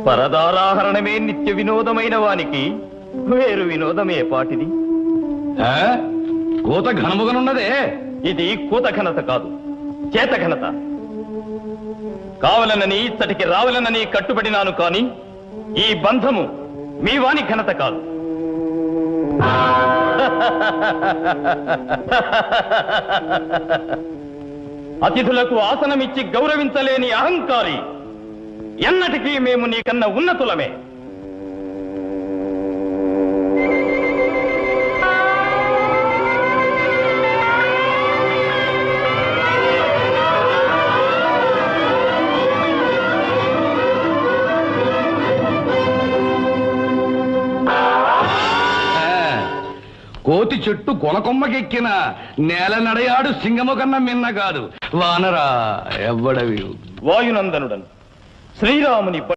పరదారాహరణమే నిత్య వినోదమైన వానికి వేరు వినోదమే పాటిది. కూత ఘనముగనున్నదే. ఇది కూత ఘనత కాదు, చేత ఘనత. కావలనని ఇచ్చటికి రావలనని కట్టుబడినాను కాని ఈ బంధము మీ వాని ఘనత కాదు. అతిథులకు ఆసనమిచ్చి గౌరవించలేని అహంకారి, ఎన్నటికీ మేము నీకన్నా ఉన్నతులమే. కోతి చెట్టు కొనకొమ్మకెక్కిన నేల నడయాడు సింగము కన్నా మిన్న కాదు. వానరా ఎవ్వడవి వాయునందనుడను శ్రీరాముని